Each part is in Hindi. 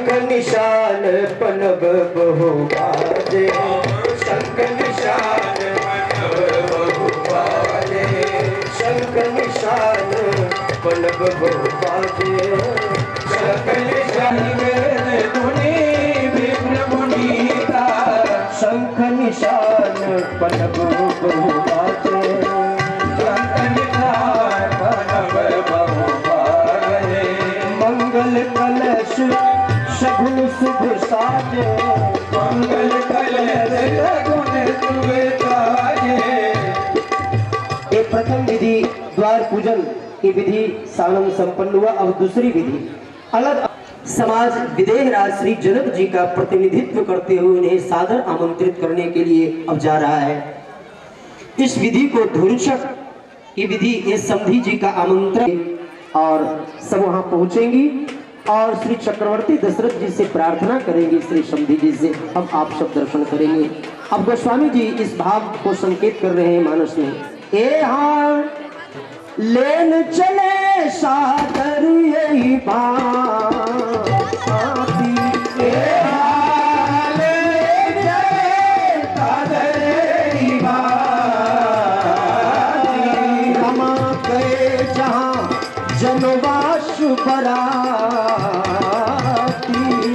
शंख निशान पनब बहु बाजे, शंख निशान पनब बहु बाजे, शंख निशान पनब बहु बाजे, शंख निशान धुनि विघ्न मुनीता, शंख निशान पनब बहु बाजे, शंख निशान पनब बहु बाजे, मंगल कलश शगुन शुभ साजे, मंगल कलश शगुन शुभ साजे। एक प्रथम विधि द्वार पूजन की विधि सानंद संपन्न हुआ। अब दूसरी विधि अलग समाज विदेह राज श्री जनक जी का प्रतिनिधित्व करते हुए उन्हें सादर आमंत्रित करने के लिए अब जा रहा है। इस विधि को धुरचक की विधि इस समधी जी का आमंत्रण और सब वहां पहुंचेंगी और श्री चक्रवर्ती दशरथ जी से प्रार्थना करेंगे। श्री समधी जी से अब आप सब दर्शन करेंगे। अब गोस्वामी जी इस भाव को संकेत कर रहे हैं मानस में। ए हाँ लेन चले सादर यही बात, ए हाँ लेन चले सादर यही बात, रमा गए जहाँ जनवास बराती,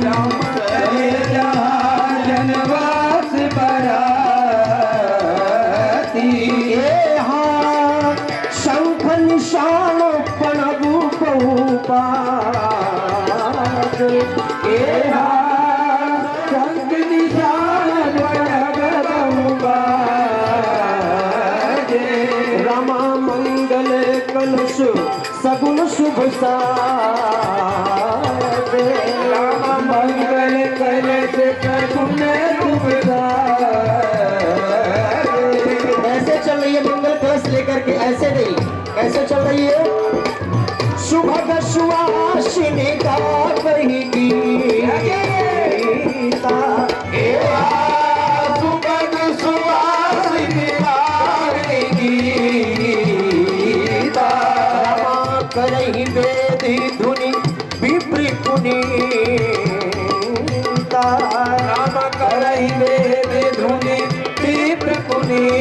रमा गए जहाँ जनवास बराती, ए हाँ शंख निशान पनबु बहु बाजे, ए हाँ शंख निशान पनब बहु बाजे, रमा मंगल कलश सगुन शुभ साजे, रमा मंगल कलश सगुन शुभ साजे। ऐसे चल रही है मंगल कलश लेकर के, ऐसे नहीं, ऐसे चल रही है। सुभग सुवासिनी का कही गीता, सुभग सुवासिनी का कही गीता, रमा करही वेदी धुनि विप्र पुनीता, रमा करही वेदी धुनि विप्र पुनीता।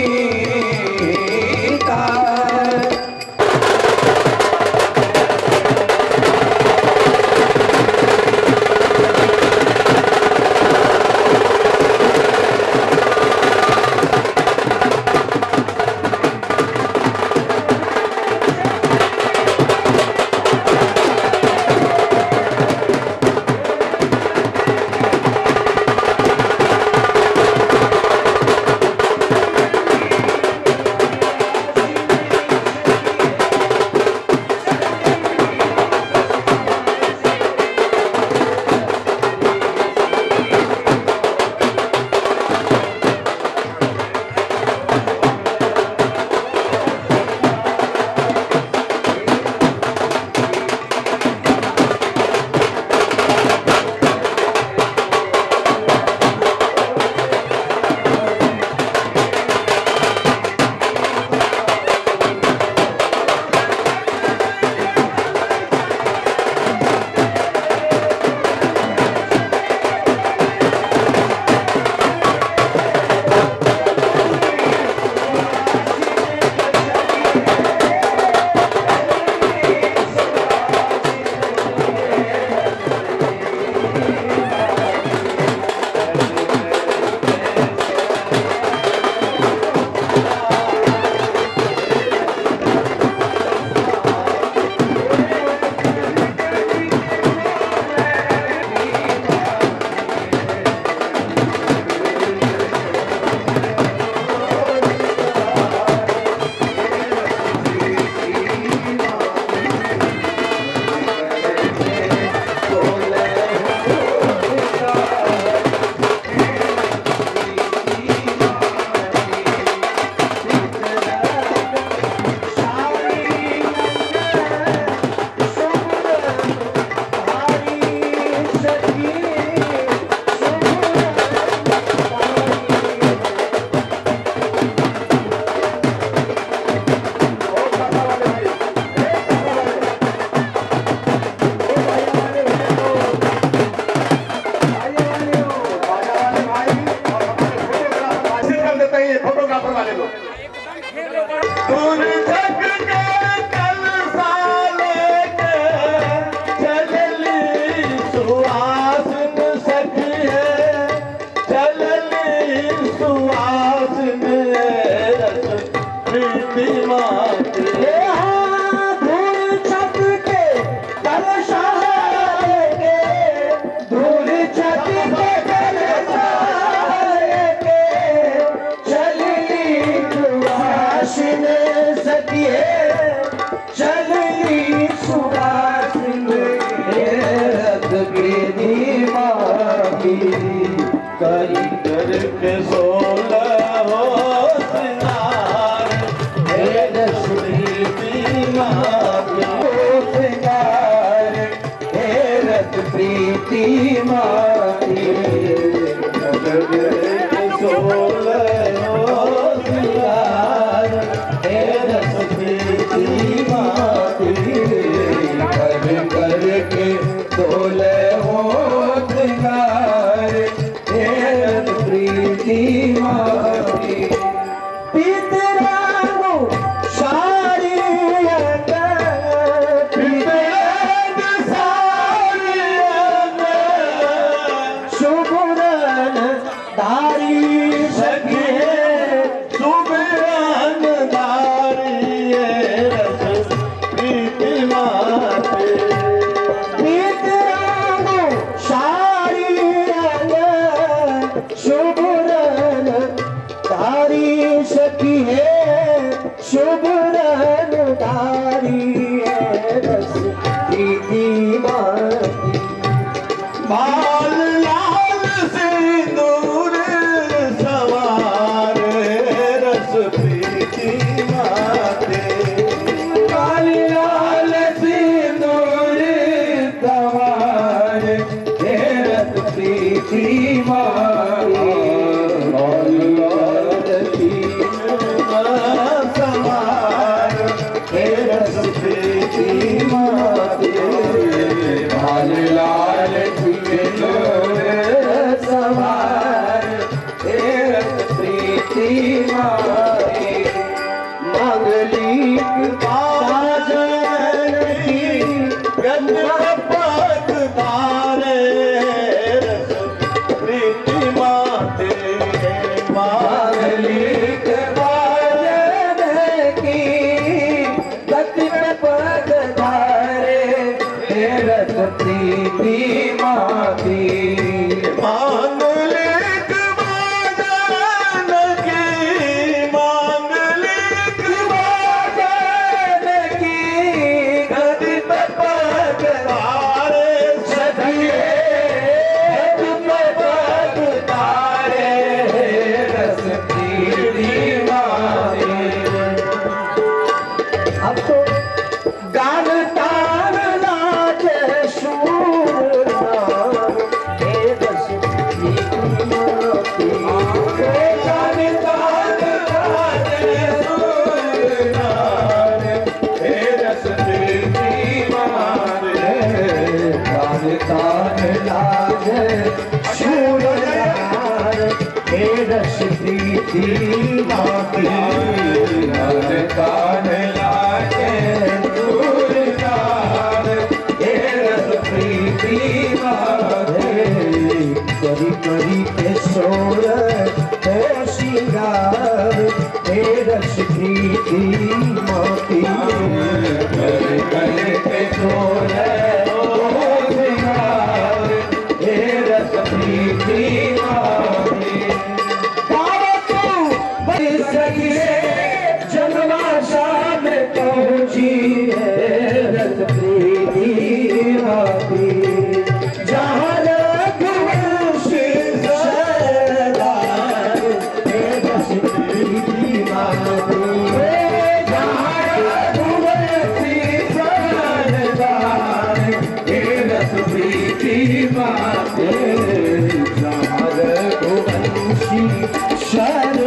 शारदा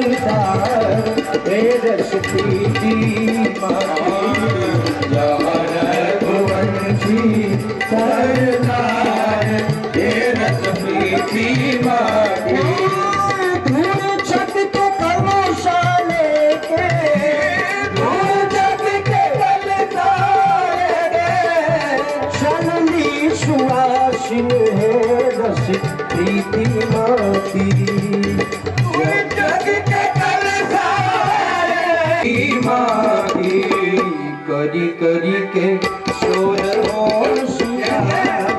करी करी के शोर हो श्रृंगार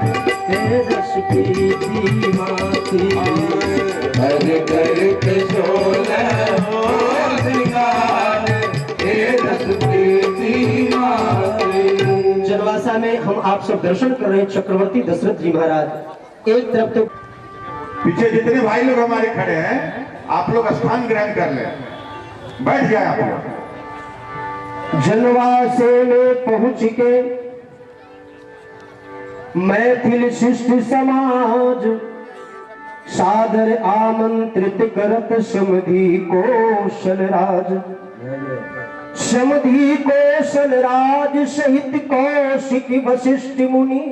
रस प्रीति माती कर के शोर हो श्रृंगार रस प्रीति माती। जनवासा में हम आप सब दर्शन कर रहे हैं चक्रवर्ती दशरथ जी महाराज। एक तरफ तो पीछे जितने भाई लोग हमारे खड़े हैं आप लोग स्थान ग्रहण कर लें, बैठ जाए आप लोग। जनवासे में पहुंच के मैथिल शिष्ट समाज सादर आमंत्रित करत समधि कौशल राज। समधि कौशल राज सहित कौशिक वशिष्ठ मुनि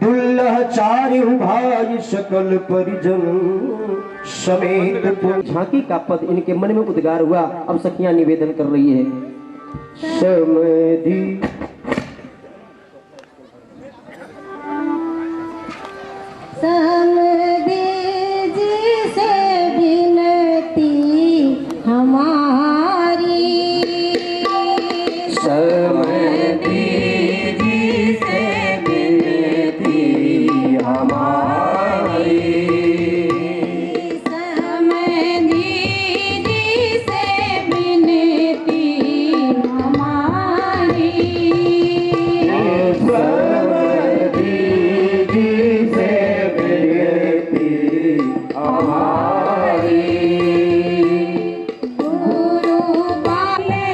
दुल्लह चारु भाई सकल परिजन समेत। झांकी का पद इनके मन में उद्गार हुआ। अब सखियां निवेदन कर रही है। समधि समधि जी से विनती हमारी। समधि जी से विनती हमारी। समधि जी से विनती हमारी। समधि जी से विनती हमारी। गुरु बाले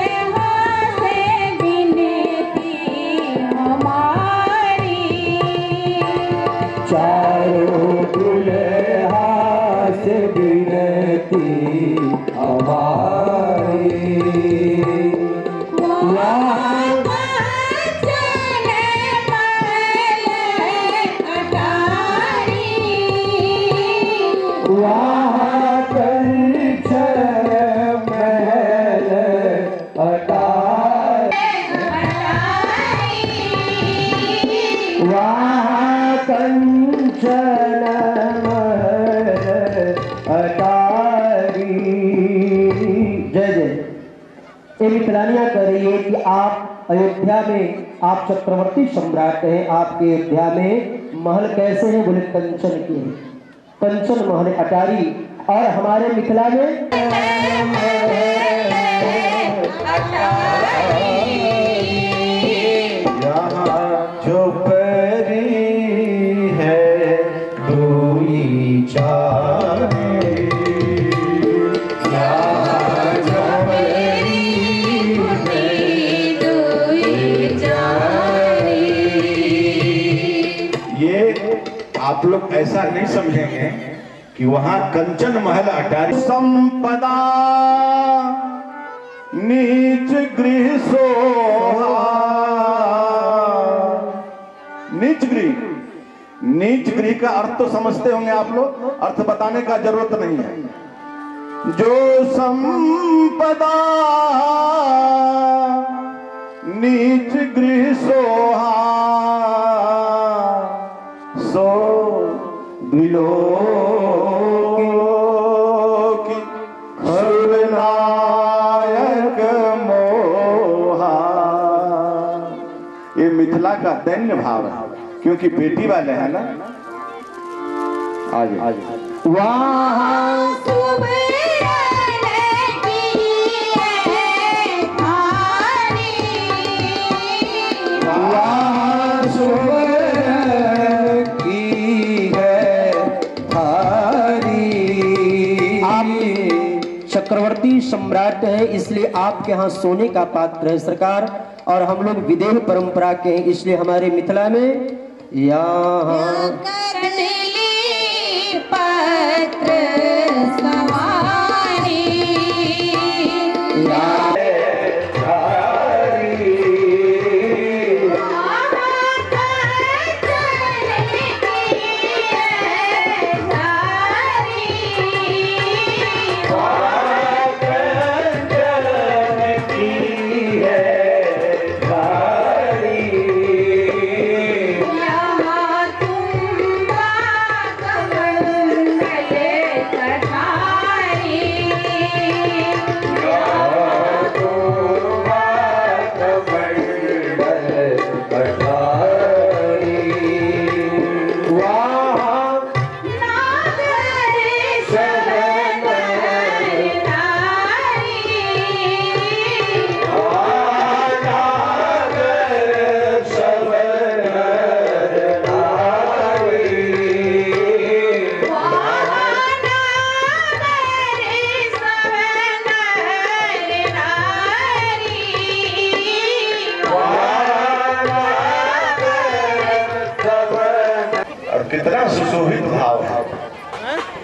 से विनती हमारी। चारों दुल्हा से विनती हमारी। वहाँ कंचन महल अटारी। वहाँ कंचन महल अटारी। जय जय। ये मिथलानियां कर रही है कि आप अयोध्या में आप चक्रवर्ती सम्राट हैं। आपके अयोध्या में महल कैसे हैं? बोले कंचन के हैं। कंचन महल अटारी। और हमारे मिथिला में यहाँ जो परी है दूरी चाहे। यहाँ जो परी है दूरी चाहे। ये आप लोग ऐसा नहीं समझेंगे कि वहां कंचन महल अटारी। संपदा नीच गृह सोहा। नीच गृह, नीच गृह का अर्थ तो समझते होंगे आप लोग, अर्थ बताने का जरूरत नहीं है। जो संपदा नीच गृह सोहा सो बिलोकी खलनायक मोहा। ये मिथिला का दैन्य भाव है, क्योंकि बेटी वाले हैं ना। आज आज वहाँ चक्रवर्ती सम्राट है, इसलिए आपके यहाँ सोने का पात्र है सरकार। और हम लोग विदेह परंपरा के हैं, इसलिए हमारे मिथिला में यहाँ पत्र सवारी।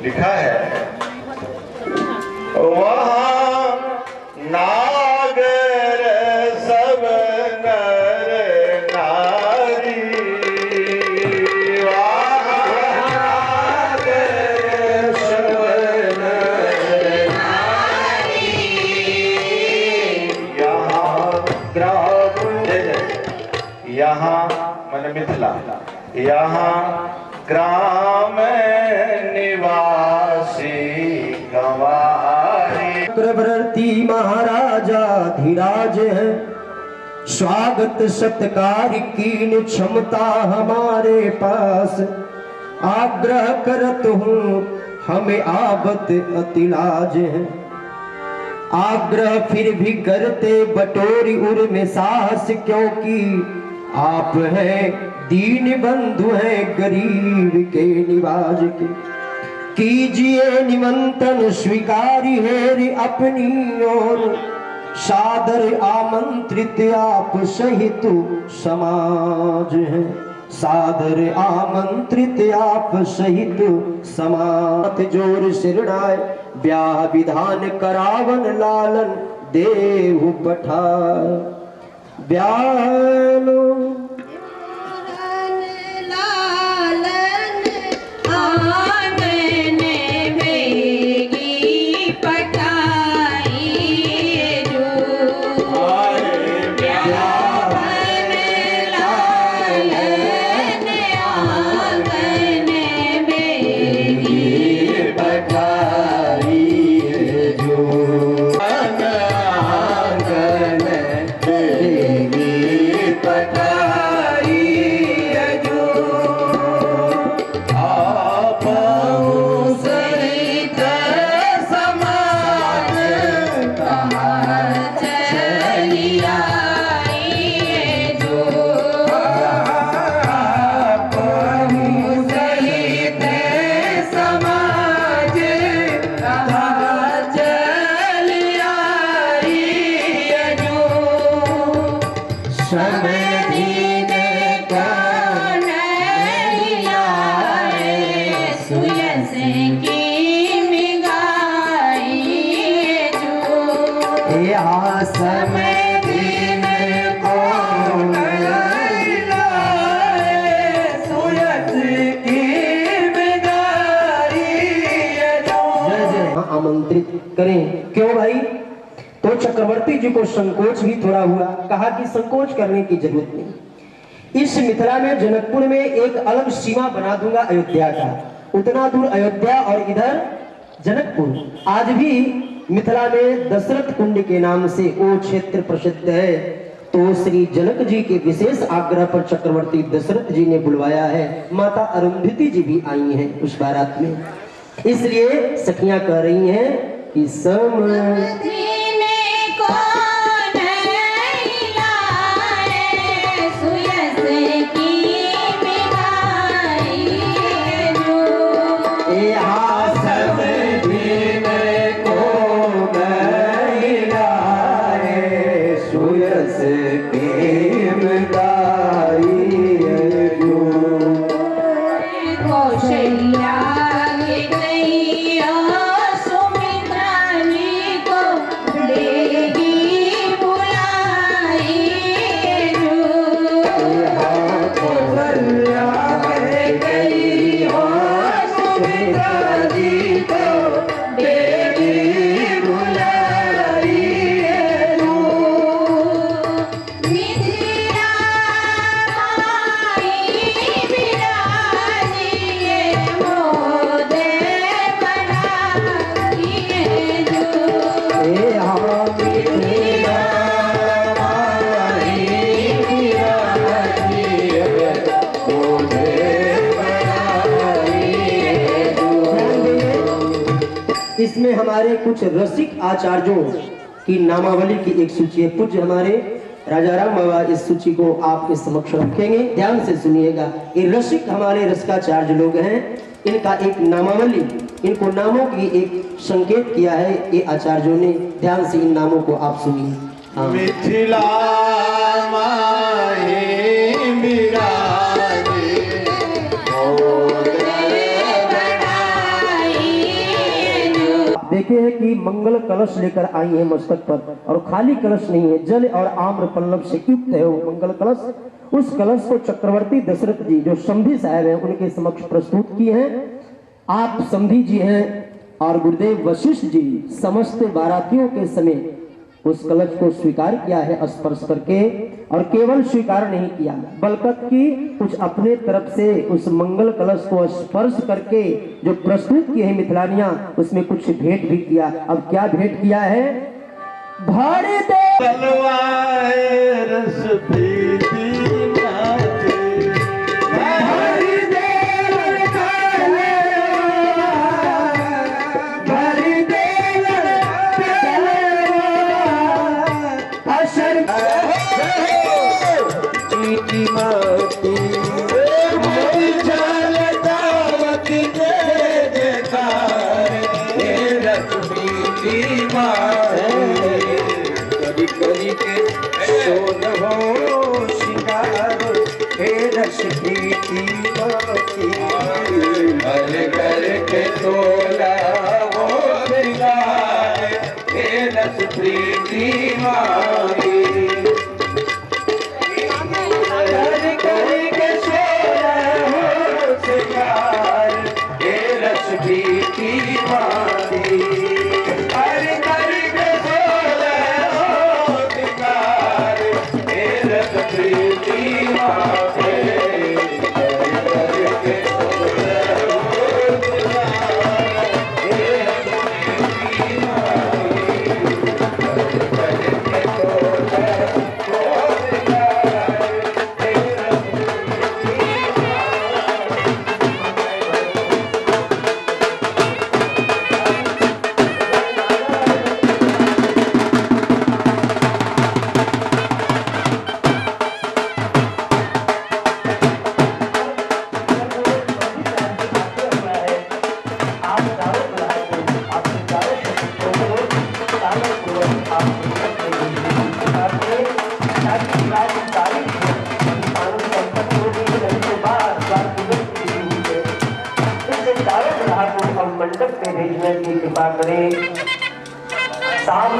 लिखा है वहाँ नागर सब नर नारी, वहाँ नागर सब नर नारी, यहाँ ग्राम, यहाँ मन मिथिला, यहाँ ग्राम निवासी गंवारी। चक्रवर्ती महाराजा धीराज है, स्वागत सत्कार की क्षमता हमारे पास, आग्रह करत हूँ हमें आबत अतिलाज है, आग्रह फिर भी करते बटोरी उर में साहस, क्योंकि आप हैं दीन बंधु हैं गरीब के निवाज के, कीजिए निमंत्रण स्वीकारी है रे अपनी ओर, सादर आमंत्रित आप सहित समाज है, सादर आमंत्रित आप सहित समाज, जोर सिरणाय ब्याह विधान करावन लालन देहु पठाय, ब्यालो आमंत्रित करें। क्यों भाई? तो चक्रवर्ती जी को संकोच भी थोड़ा हुआ, कहा कि संकोच करने की जरूरत नहीं, इस मिथिला में जनकपुर में एक अलग सीमा बना दूंगा अयोध्या का, उतना दूर अयोध्या और इधर जनकपुर। आज भी मिथिला में दशरथ कुंड के नाम से वो क्षेत्र प्रसिद्ध है, तो श्री जनक जी के विशेष आग्रह पर चक्रवर्ती दशरथ जी ने बुलवाया है, माता अरुंधति जी भी आई हैं उस बारात में, इसलिए सखियां कह रही हैं कि इसमें हमारे कुछ रसिक आचार्यों की नामावली की एक सूची है। पूज्य हमारे राजा राम बाबा इस सूची को आपके समक्ष रखेंगे, ध्यान से सुनिएगा। ये रसिक हमारे रसिकाचार्य लोग हैं, इनका एक नामावली, इनको नामों की एक संकेत किया है ये आचार्यों ने, ध्यान से इन नामों को आप सुनिए। मिथिला माही बिराजे, देखते हैं कि मंगल कलश लेकर आई है मस्तक पर, और खाली कलश नहीं है, जल और आम्र पल्लव से युक्त है वो मंगल कलश। उस कलश को चक्रवर्ती दशरथ जी जो समधी साहब हैं उनके समक्ष प्रस्तुत किए हैं। आप समधी जी हैं और गुरुदेव वशिष्ठ जी समस्त बारातियों के समेत उस कलश को स्वीकार किया है स्पर्श करके, और केवल स्वीकार नहीं किया बल्कि कुछ अपने तरफ से उस मंगल कलश को स्पर्श करके जो प्रस्तुत किए हैं मिथिलानियां, उसमें कुछ भेंट भी किया। अब क्या भेंट किया है? भारी दे तलवार रस प्रीति नाचे, भारी दे भारी दे अशर की माती मोरी जाल दावत दे जयकार, हे लक्ष्मी की माते, करी करी के सोन हो श्रृंगार, हे लक्ष्मी की माती, हर कर के तोला हो श्रृंगार, हे लक्ष्मी की माती। मंडप में भेजने की कृपा करें। शाम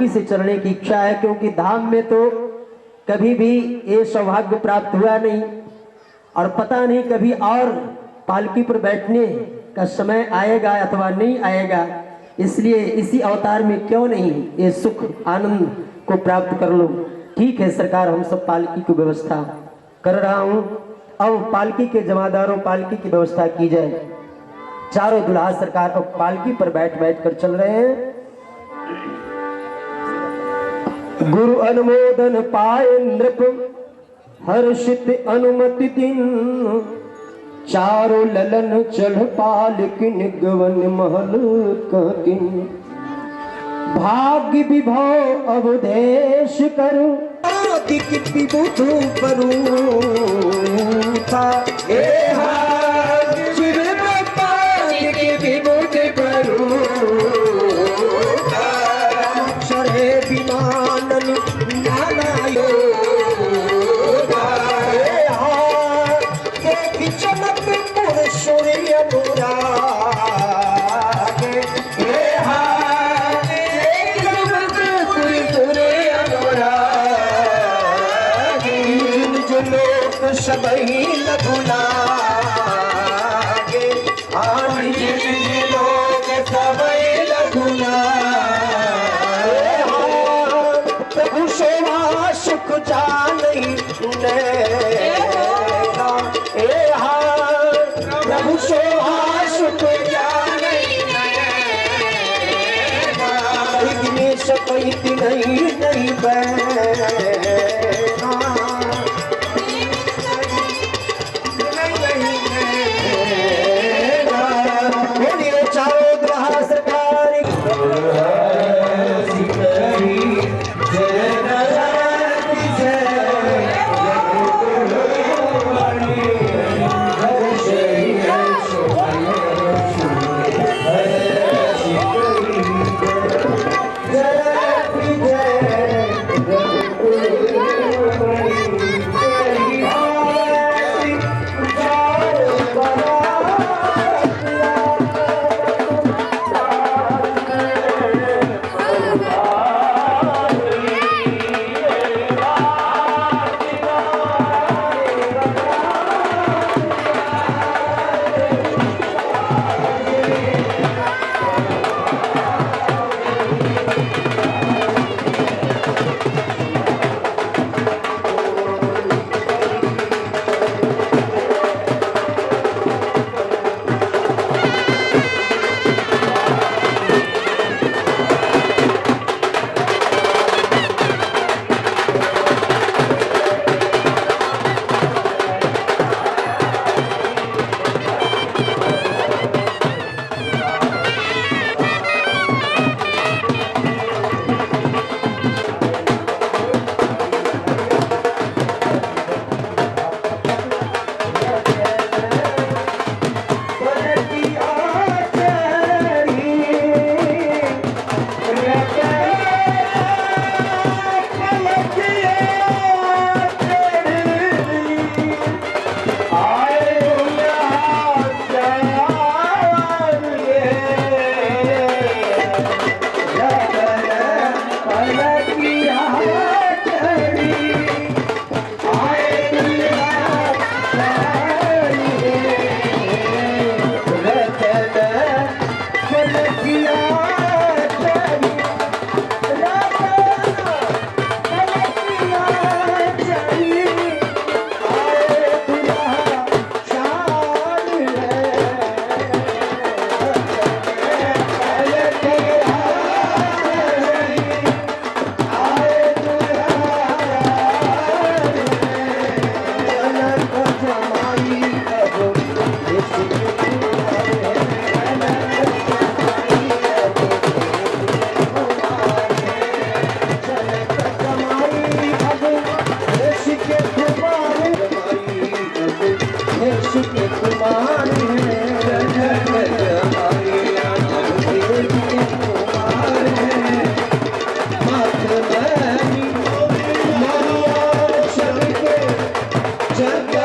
से चलने की इच्छा है, क्योंकि धाम में तो कभी भी ये सौभाग्य प्राप्त हुआ नहीं, और पता नहीं कभी और पालकी पर बैठने का समय आएगा अथवा नहीं आएगा। इसलिए इसी अवतार में क्यों नहीं ये सुख आनंद को प्राप्त कर लो। ठीक है सरकार, हम सब पालकी की व्यवस्था कर रहा हूं। अब पालकी के जमादारों पालकी की व्यवस्था की जाए। चारों दुल्हा सरकार अब पालकी पर बैठ बैठ कर चल रहे हैं। गुरु अनुमोदन पाए नृप हर्षित अनुमति दिन, चारों ललन चढ़ पालकिन गवन महल कहतिन, भाग्य विभव अवधेश करूं विबुध करूं था विबुध करूं चढ़े विमानन नानायो चमक पुर सूर्य सबही लगुना लोग सबही लगुना प्रभु सेवा सुख जानी प्रभु सेवा सुख जानी सकती नहीं चारों ग्रह सरकार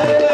जय